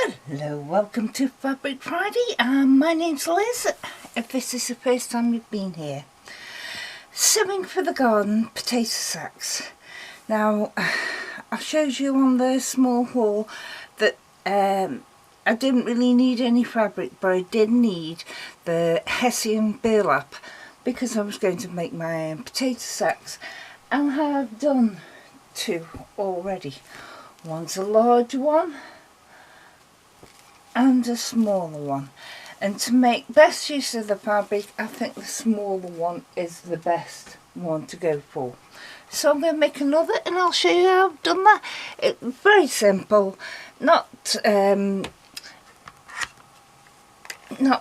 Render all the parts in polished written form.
Hello, welcome to Fabric Friday. My name's Liz. If this is the first time you've been here, sewing for the garden potato sacks. Now, I showed you on the small haul that I didn't really need any fabric, but I did need the Hessian burlap because I was going to make my own potato sacks, and I have done two already. One's a large one and a smaller one, and to make best use of the fabric I think the smaller one is the best one to go for. So I'm going to make another and I'll show you how I've done that. It's very simple, not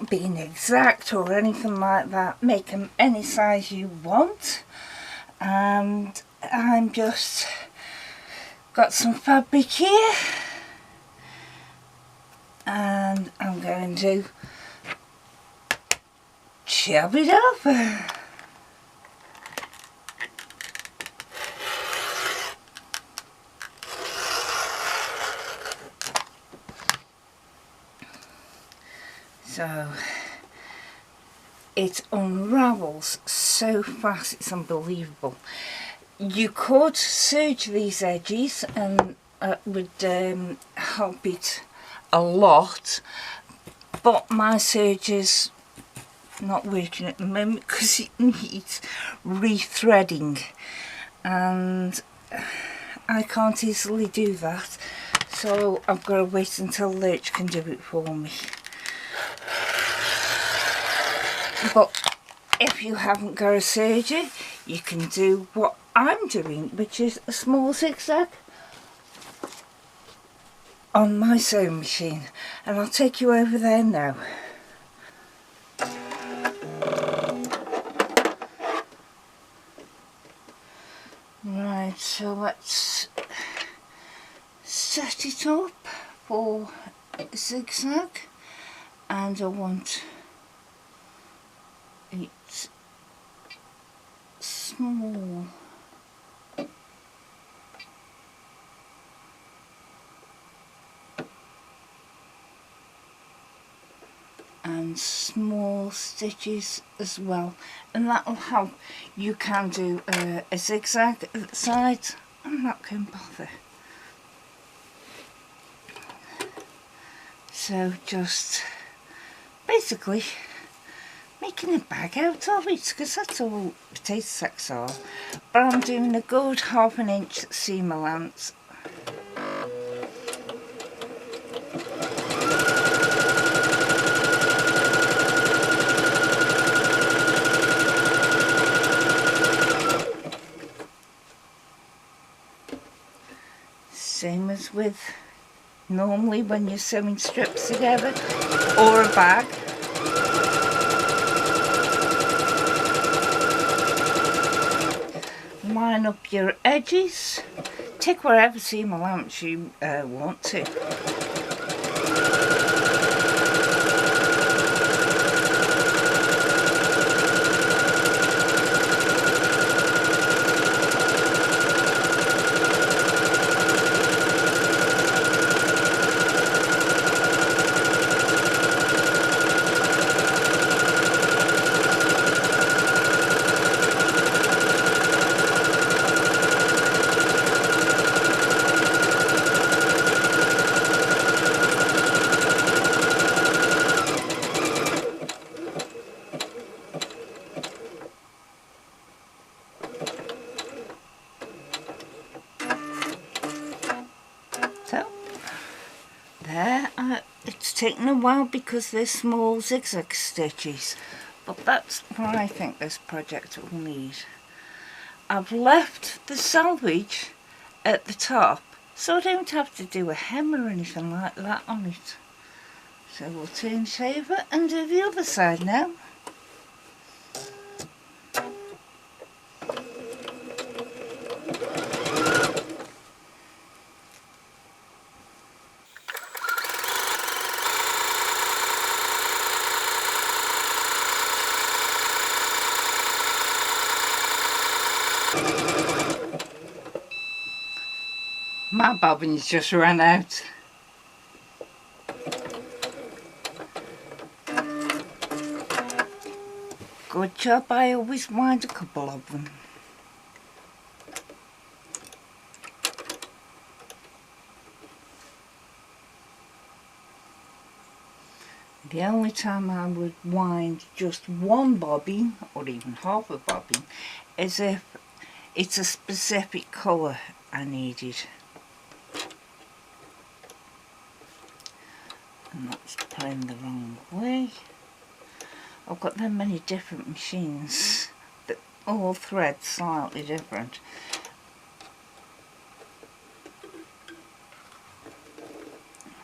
being exact or anything like that. Make them any size you want, and I'm just got some fabric here and I'm going to chop it up. So it unravels so fast, it's unbelievable. You could serge these edges and would help it a lot, but my serge is not working at the moment because it needs rethreading and I can't easily do that, so I've got to wait until Lurch can do it for me. But if you haven't got a serger, you can do what I'm doing, which is a small zigzag on my sewing machine, and I'll take you over there now. Right, so let's set it up for a zigzag, and I want it small. And small stitches as well, and that will help. You can do a zigzag at the sides. I'm not going to bother. So just basically making a bag out of it, because that's all potato sacks are. But I'm doing a good 1/2 inch seam allowance. Same as with normally when you're sewing strips together or a bag. Line up your edges, take whatever seam allowance you want to. So there, it's taken a while because they're small zigzag stitches, but that's what I think this project will need. I've left the selvage at the top, so I don't have to do a hem or anything like that on it. So we'll turn it over and do the other side now. My bobbins just ran out. good job. I always wind a couple of them. The only time I would wind just one bobbin, or even half a bobbin, is if it's a specific colour I needed. And that's playing the wrong way. I've got that many different machines that all thread slightly different.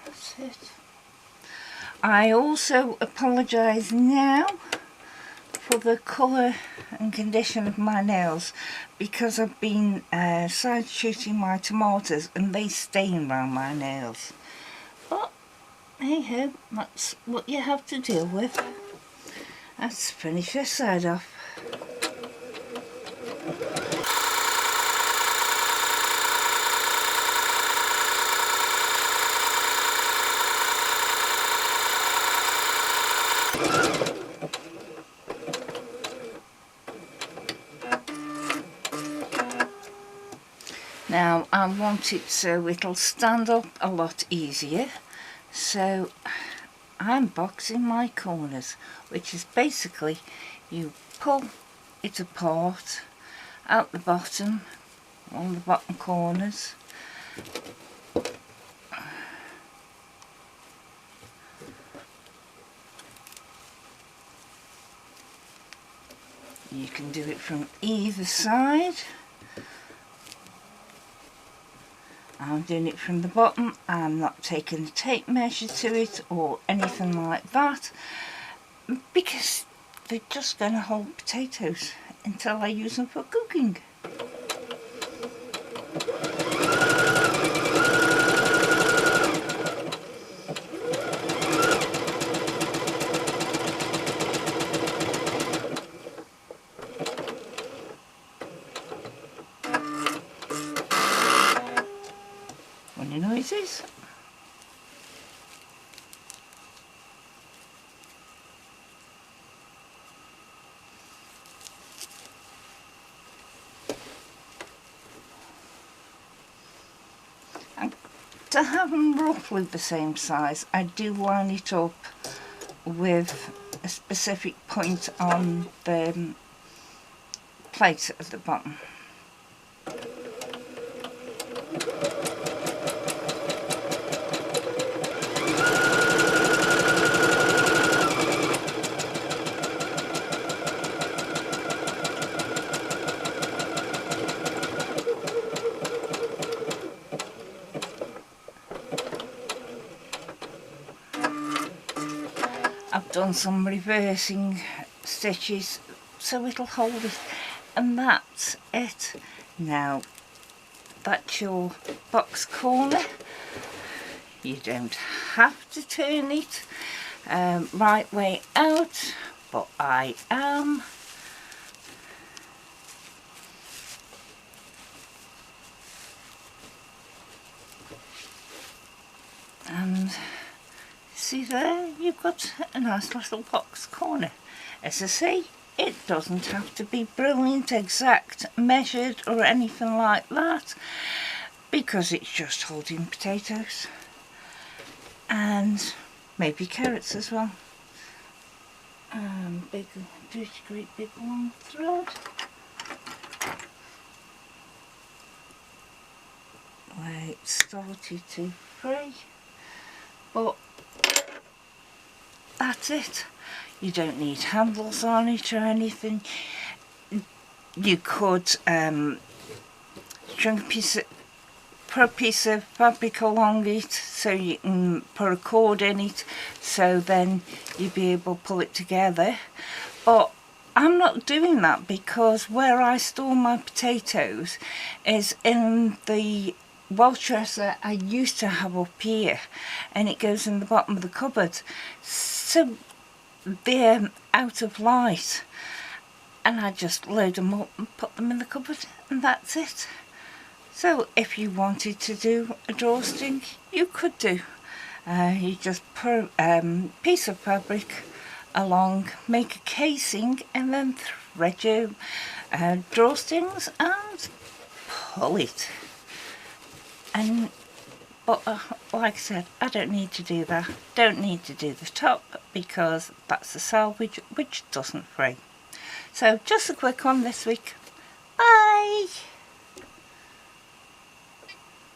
That's it. I also apologise now for the colour and condition of my nails, because I've been side shooting my tomatoes and they stain around my nails. But hey ho, that's what you have to deal with. Let's finish this side off. Now I want it so it'll stand up a lot easier, so I'm boxing my corners, which is basically you pull it apart out the bottom, on the bottom corners. You can do it from either side. I'm doing it from the bottom. I'm not taking a tape measure to it or anything like that, because they're just going to hold potatoes until I use them for cooking. Funny noises. And to have them roughly the same size, I do line it up with a specific point on the plate at the bottom. I've done some reversing stitches so it'll hold it, and that's it. Now that's your box corner. You don't have to turn it right way out, but I am. And see there, you've got a nice little box corner. As I say, it doesn't have to be brilliant, exact, measured or anything like that, because it's just holding potatoes and maybe carrots as well. Big, great big long thread. Where it started to fray, but that's it. You don't need handles on it or anything. You could string put a piece of fabric along it so you can put a cord in it, so then you'll be able to pull it together. But I'm not doing that, because where I store my potatoes is in the Welsh dresser I used to have up here, and it goes in the bottom of the cupboard, so they're out of light, and I just load them up and put them in the cupboard, and that's it. So if you wanted to do a drawstring, you could do. You just put a piece of fabric along, make a casing, and then thread your drawstrings and pull it. But like I said, I don't need to do that. Don't need to do the top because that's a salvage which doesn't fray. So just a quick one this week.